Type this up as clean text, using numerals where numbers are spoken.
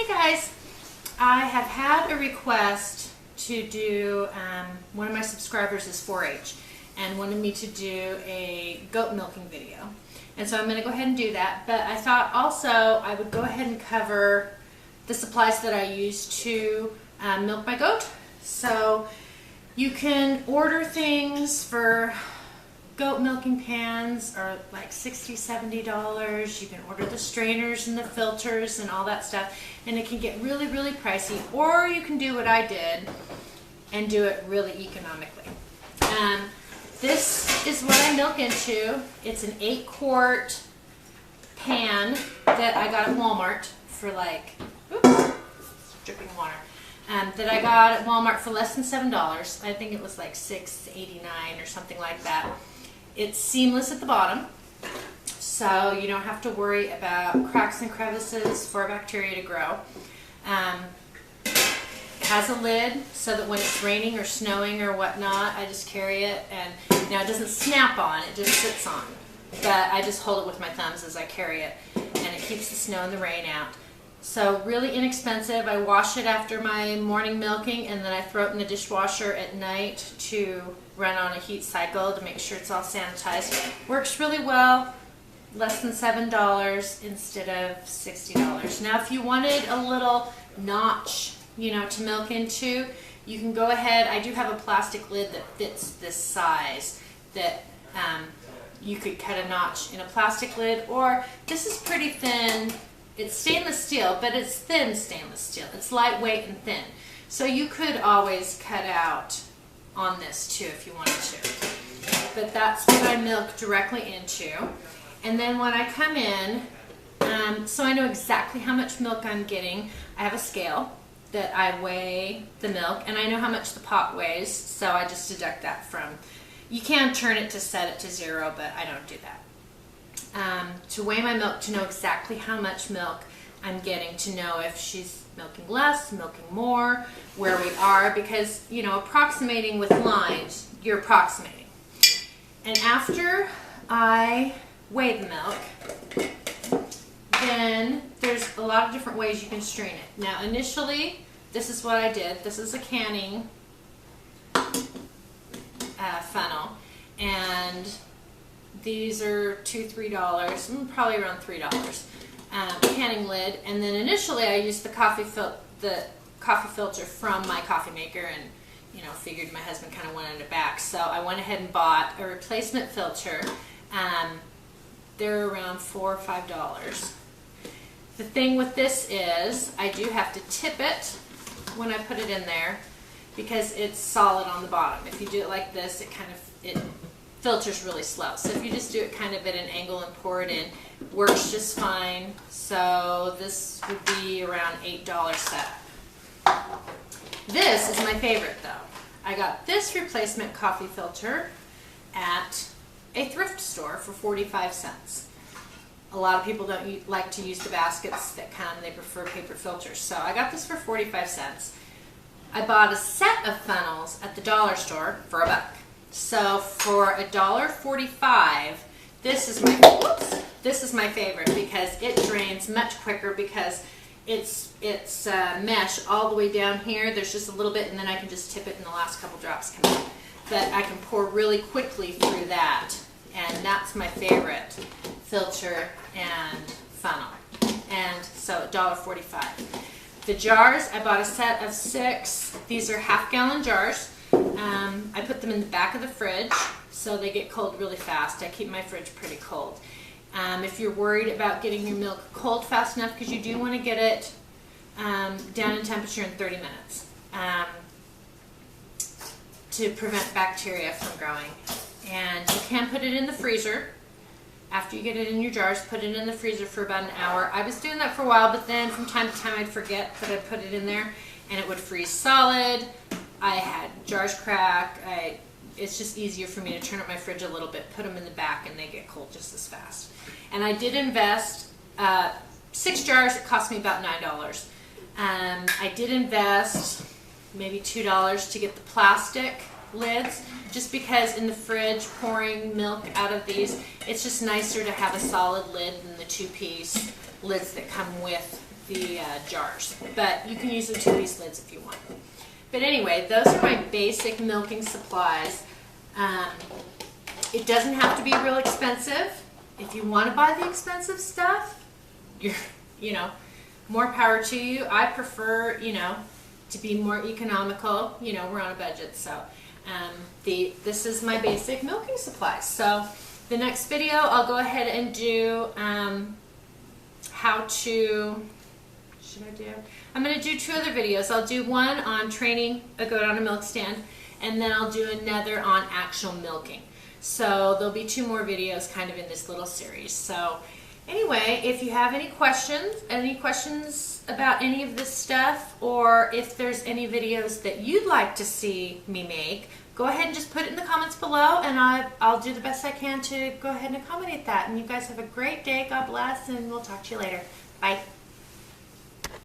Hey guys, I have had a request to do, one of my subscribers is 4-H and wanted me to do a goat milking video. And so I'm going to go ahead and do that, but I thought also I would go ahead and cover the supplies that I use to milk my goat. So you can order things for goat milking pans are like $60, $70. You can order the strainers and the filters and all that stuff, and it can get really, really pricey. Or you can do what I did and do it really economically. This is what I milk into. It's an 8-quart pan that I got at Walmart for like, oops, dripping water. That I got at Walmart for less than $7. I think it was like $6.89 or something like that. It's seamless at the bottom, so you don't have to worry about cracks and crevices for bacteria to grow. It has a lid so that when it's raining or snowing or whatnot, I just carry it, and now it doesn't snap on, it just sits on. But I just hold it with my thumbs as I carry it, and it keeps the snow and the rain out. So really inexpensive. I wash it after my morning milking, and then I throw it in the dishwasher at night to run on a heat cycle to make sure it's all sanitized. Works really well. Less than $7 instead of $60. Now if you wanted a little notch, to milk into, you can go ahead. I do have a plastic lid that fits this size that you could cut a notch in a plastic lid, or this is pretty thin. It's stainless steel, but it's thin stainless steel. It's lightweight and thin. So you could always cut out on this too if you wanted to. But that's what I milk directly into. And then when I come in, so I know exactly how much milk I'm getting. I have a scale that I weigh the milk, and I know how much the pot weighs, so I just deduct that from. You can turn it to set it to 0, but I don't do that. To weigh my milk, to know exactly how much milk I'm getting, to know if she's milking less, milking more, where we are, because, approximating with lines, you're approximating. And after I weigh the milk, then there's a lot of different ways you can strain it. Now, initially, this is what I did. This is a canning funnel, and these are $2, $3, probably around $3. Canning lid, and then initially I used the coffee filter from my coffee maker, and figured my husband kind of wanted it back, so I went ahead and bought a replacement filter. They're around $4 or $5. The thing with this is I do have to tip it when I put it in there because it's solid on the bottom. If you do it like this, it filters really slow. So if you just do it kind of at an angle and pour it in, works just fine. So this would be around $8 setup. This is my favorite though. I got this replacement coffee filter at a thrift store for 45 cents. A lot of people don't like to use the baskets that come, they prefer paper filters. So I got this for 45 cents. I bought a set of funnels at the dollar store for $1. So for $1.45, this is my favorite because it drains much quicker because it's mesh all the way down here. There's just a little bit, and then I can just tip it and the last couple drops come out. But I can pour really quickly through that, and that's my favorite filter and funnel. And so $1.45. The jars, I bought a set of 6. These are half-gallon jars. I put them in the back of the fridge so they get cold really fast. I keep my fridge pretty cold. If you're worried about getting your milk cold fast enough, because you do want to get it down in temperature in 30 minutes to prevent bacteria from growing. And you can put it in the freezer. After you get it in your jars, put it in the freezer for about an hour. I was doing that for a while, but then from time to time I'd forget that I'd put it in there and it would freeze solid. I had jars crack. It's just easier for me to turn up my fridge a little bit, put them in the back, and they get cold just as fast. And I did invest 6 jars. It cost me about $9. I did invest maybe $2 to get the plastic lids, just because in the fridge pouring milk out of these, it's just nicer to have a solid lid than the 2-piece lids that come with jars, but you can use the 2-piece lids if you want. But anyway, those are my basic milking supplies. It doesn't have to be real expensive. If you want to buy the expensive stuff, more power to you. I prefer, to be more economical. We're on a budget, so this is my basic milking supplies. So the next video, I'll go ahead and do I'm going to do 2 other videos. I'll do one on training a goat on a milk stand, and then I'll do another on actual milking. So there'll be 2 more videos kind of in this little series. So anyway, if you have any questions about any of this stuff, or if there's any videos that you'd like to see me make, go ahead and just put it in the comments below, and I'll do the best I can to go ahead and accommodate that. And you guys have a great day. God bless, and we'll talk to you later. Bye.